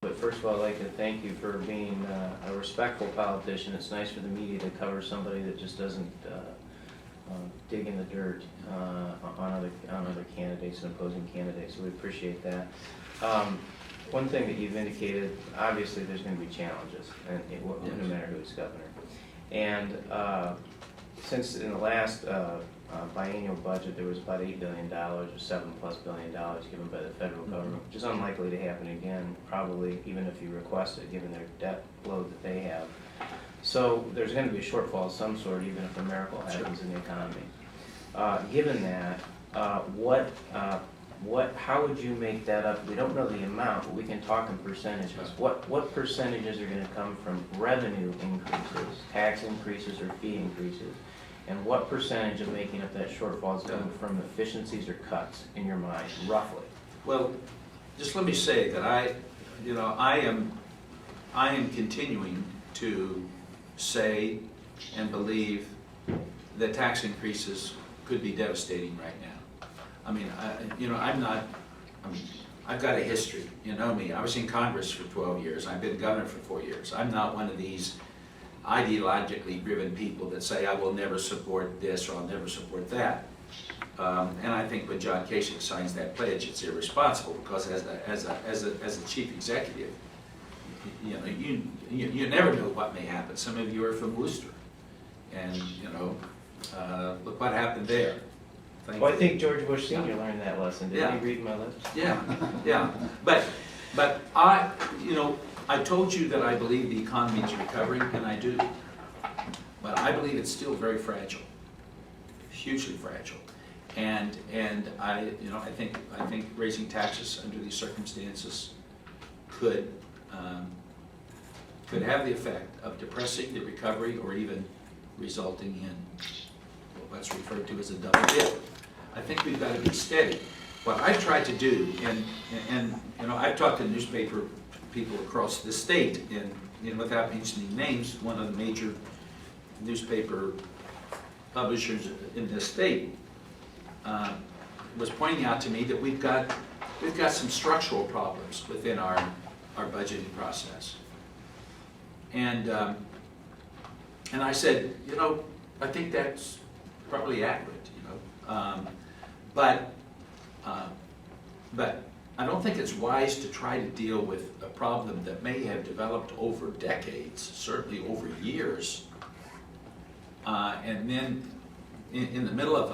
But first of all, I'd like to thank you for being a respectful politician. It's nice for the media to cover somebody that just doesn't dig in the dirt on other candidates and opposing candidates, so we appreciate that. One thing that you've indicated, obviously there's going to be challenges, and no matter who's governor. And since in the last biennial budget there was about $8 billion or $7+ billion given by the federal government, which is unlikely to happen again, probably even if you request it, given their debt load that they have. So there's going to be a shortfall of some sort, even if a miracle happens in the economy. Given that, how would you make that up? We don't know the amount, but we can talk in percentages. What percentages are going to come from revenue increases, tax increases, or fee increases? And what percentage of making up that shortfall is coming from efficiencies or cuts in your mind, roughly? Well, just let me say that I am continuing to say and believe that tax increases could be devastating right now. I mean, I've got a history. You know me. I was in Congress for 12 years. I've been governor for 4 years. I'm not one of these ideologically driven people that say I will never support this or I'll never support that. And I think when John Kasich signs that pledge, it's irresponsible because as a chief executive, you never know what may happen. Some of you are from Wooster, and look what happened there. Well, I think George Bush Sr. learned that lesson. Did he read my lips? Yeah. But I told you that I believe the economy is recovering, and I do. But I believe it's still very fragile, hugely fragile. And I think raising taxes under these circumstances could have the effect of depressing the recovery or even resulting in what's referred to as a double dip. I think we've got to be steady. What I've tried to do, and I've talked to newspaper people across the state, and without mentioning names, one of the major newspaper publishers in this state was pointing out to me that we've got some structural problems within our budgeting process. And I said, I think that's probably accurate, but I don't think it's wise to try to deal with a problem that may have developed over decades, certainly over years, and then in the middle of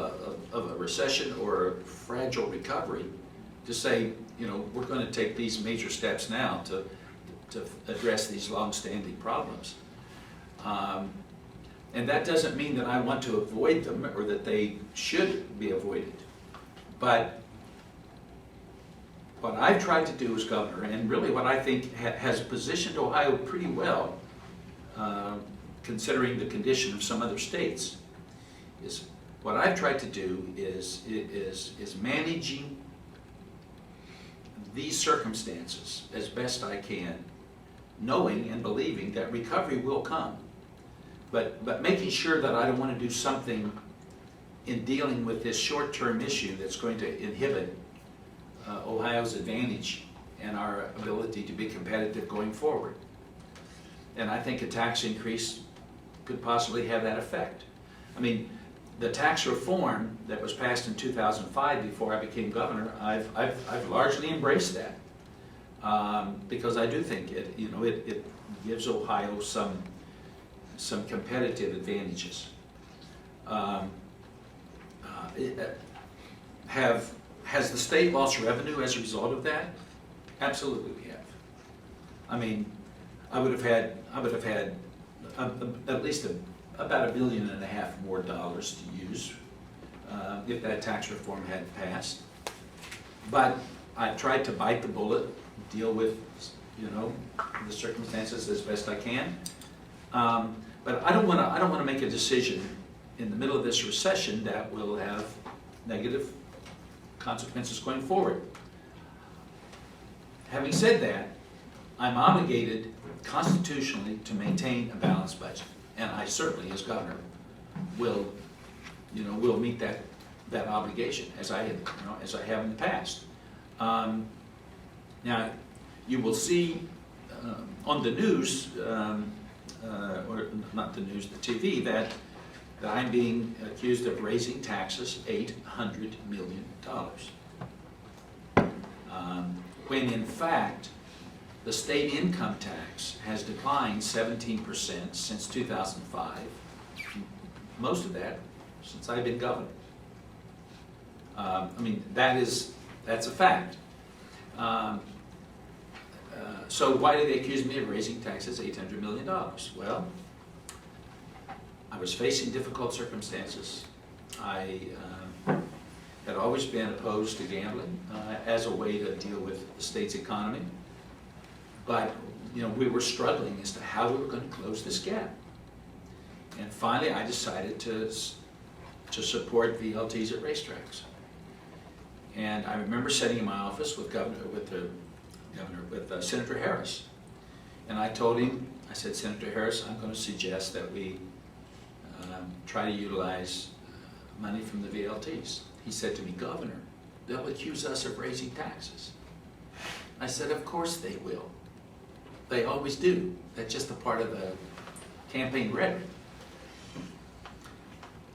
a recession or a fragile recovery, to say, we're going to take these major steps now to address these long-standing problems. And that doesn't mean that I want to avoid them or that they should be avoided. But what I've tried to do as governor, and really what I think has positioned Ohio pretty well, considering the condition of some other states, is what I've tried to do is managing these circumstances as best I can, knowing and believing that recovery will come, but making sure that I don't want to do something in dealing with this short-term issue that's going to inhibit Ohio's advantage and our ability to be competitive going forward. And I think a tax increase could possibly have that effect. I mean, the tax reform that was passed in 2005 before I became governor, I've largely embraced that because I do think it gives Ohio some competitive advantages. Has the state lost revenue as a result of that? Absolutely, we have. I mean, I would have had at least about $1.5 billion more dollars to use if that tax reform had passed. But I tried to bite the bullet, deal with the circumstances as best I can. But I don't want to make a decision in the middle of this recession that will have negative consequences going forward. Having said that, I'm obligated constitutionally to maintain a balanced budget, and I certainly, as governor, will meet that obligation as I have in the past. Now, you will see on the news, or not the news, the TV, that I'm being accused of raising taxes $800 million. When in fact, the state income tax has declined 17% since 2005. Most of that since I've been governor. I mean, that's a fact. So why did they accuse me of raising taxes $800 million? Well, I was facing difficult circumstances. I had always been opposed to gambling as a way to deal with the state's economy. But, you know, we were struggling as to how we were going to close this gap. And finally, I decided to support VLTs at racetracks. And I remember sitting in my office with Senator Harris. And I told him, I said, Senator Harris, I'm going to suggest that we try to utilize money from the VLTs. He said to me, Governor, they'll accuse us of raising taxes. I said, of course they will. They always do. That's just a part of the campaign rhetoric.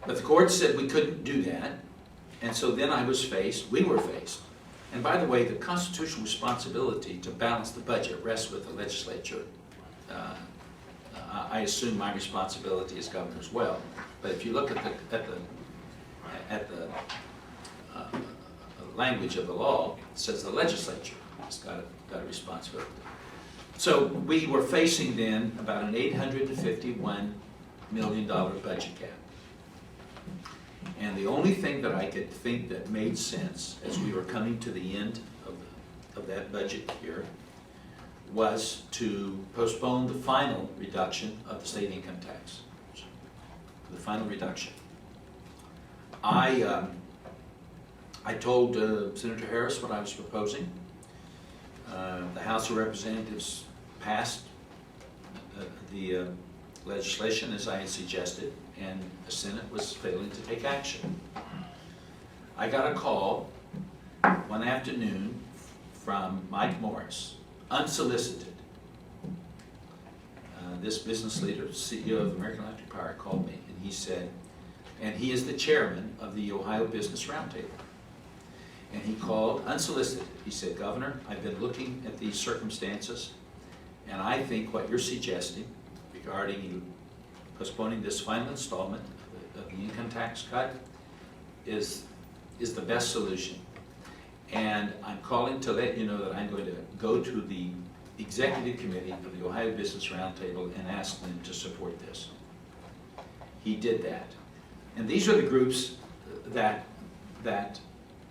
But the court said we couldn't do that. And so then we were faced. And by the way, the constitutional responsibility to balance the budget rests with the legislature. I assume my responsibility as governor as well. But if you look at the language of the law, it says the legislature has got a responsibility. So we were facing then about an $851 million budget gap. And the only thing that I could think that made sense as we were coming to the end of that budget year was to postpone the final reduction of the state income tax. The final reduction. I told Senator Harris what I was proposing. The House of Representatives passed the legislation as I had suggested, and the Senate was failing to take action. I got a call one afternoon from Mike Morris, unsolicited. This business leader, CEO of American Electric Power, called me, and he said, and he is the chairman of the Ohio Business Roundtable. And he called unsolicited. He said, Governor, I've been looking at these circumstances, and I think what you're suggesting regarding postponing this final installment of the income tax cut is the best solution. And I'm calling to let you know that I'm going to go to the executive committee of the Ohio Business Roundtable and ask them to support this. He did that. And these are the groups that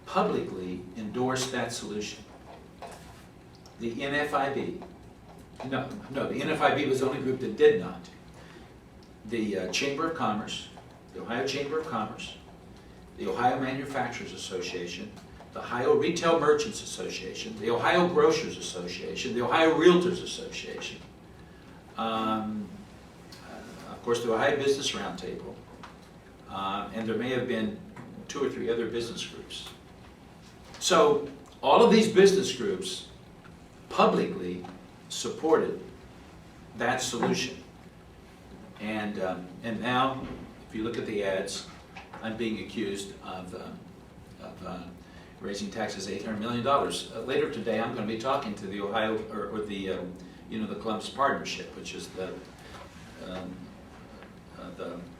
publicly endorsed that solution. The NFIB, no, the NFIB was the only group that did not. The Chamber of Commerce, the Ohio Chamber of Commerce, the Ohio Manufacturers Association, the Ohio Retail Merchants Association, the Ohio Grocers Association, the Ohio Realtors Association, of course the Ohio Business Roundtable, and there may have been 2 or 3 other business groups. So all of these business groups publicly supported that solution. And now, if you look at the ads, I'm being accused of raising taxes $800 million. Later today, I'm going to be talking to the Ohio, or the Columbus Partnership, which is the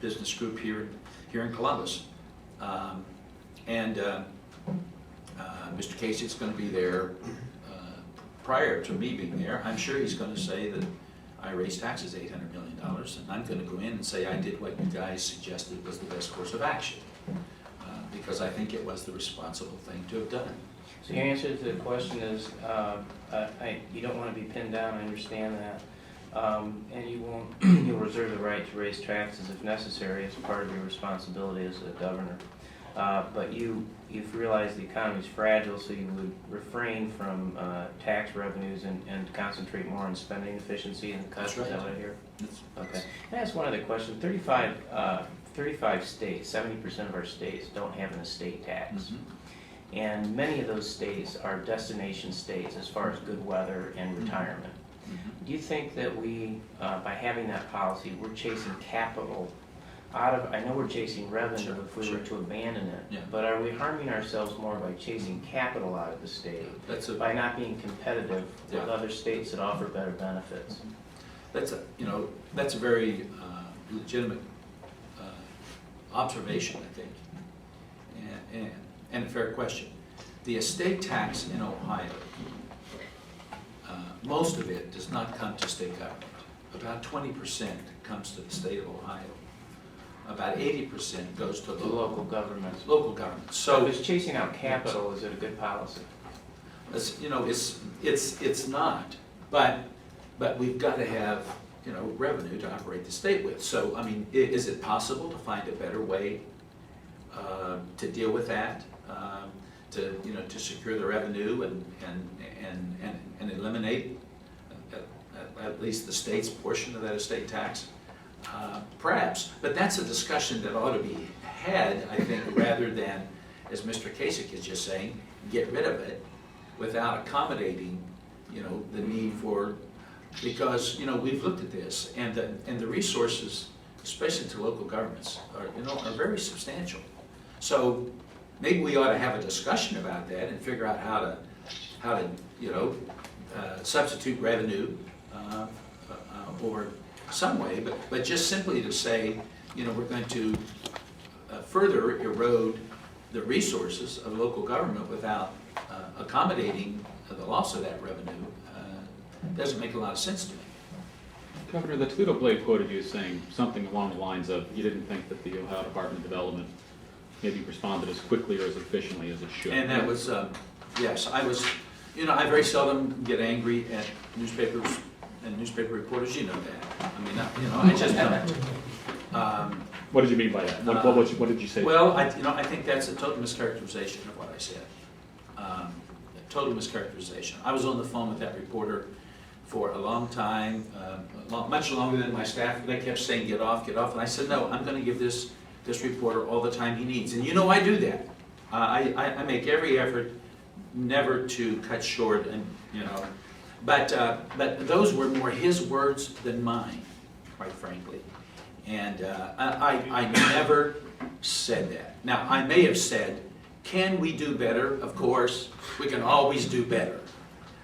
business group here in Columbus. Mr. Casey's going to be there prior to me being there. I'm sure he's going to say that I raised taxes $800 million, and I'm going to go in and say I did what you guys suggested was the best course of action, because I think it was the responsible thing to have done. So your answer to the question is, you don't want to be pinned down, I understand that, and you'll reserve the right to raise taxes if necessary as part of your responsibility as a governor. But you've realized the economy is fragile, so you would refrain from tax revenues and concentrate more on spending efficiency and cuts. That's right. Is that what I hear? That's Okay. Can I ask one other question? 35 states, 70% of our states don't have an estate tax. Mm-hmm. And many of those states are destination states as far as good weather and retirement. Do you think that we, by having that policy, we're chasing capital out of, I know we're chasing revenue if we were to abandon it, Yeah. but are we harming ourselves more by chasing capital out of the state, by not being competitive with other states that offer better benefits? That's a very legitimate observation, I think, and a fair question. The estate tax in Ohio, most of it does not come to state government. About 20% comes to the state of Ohio. About 80% goes to The local governments. local government. So if it's chasing out capital, is it a good policy? It's not, but we've got to have, revenue to operate the state with. So, I mean, is it possible to find a better way to deal with that? To secure the revenue and eliminate at least the state's portion of that estate tax? Perhaps, but that's a discussion that ought to be had, I think, rather than, as Mr. Kasich is just saying, get rid of it without accommodating, the need for, because, we've looked at this, and the resources, especially to local governments, are very substantial. So maybe we ought to have a discussion about that and figure out how to substitute revenue or some way, but just simply to say, we're going to further erode the resources of local government without accommodating the loss of that revenue doesn't make a lot of sense to me. Governor, the Toledo Blade quoted you as saying something along the lines of you didn't think that the Ohio Department of Development maybe responded as quickly or as efficiently as it should. And that was, yes, I was, I very seldom get angry at newspapers and newspaper reporters, you know that. I mean, I just don't. What did you mean by that? What did you say? Well, I think that's a total mischaracterization of what I said. A total mischaracterization. I was on the phone with that reporter for a long time, much longer than my staff. They kept saying, get off, and I said, no, I'm going to give this reporter all the time he needs. And I do that. I make every effort never to cut short, and but those were more his words than mine, quite frankly. And I never said that. Now, I may have said, can we do better? Of course, we can always do better.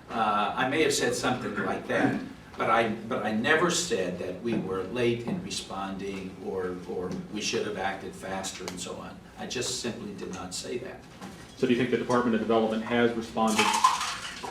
I may have said something like that, but I never said that we were late in responding or we should have acted faster and so on. I just simply did not say that. So do you think the Department of Development has responded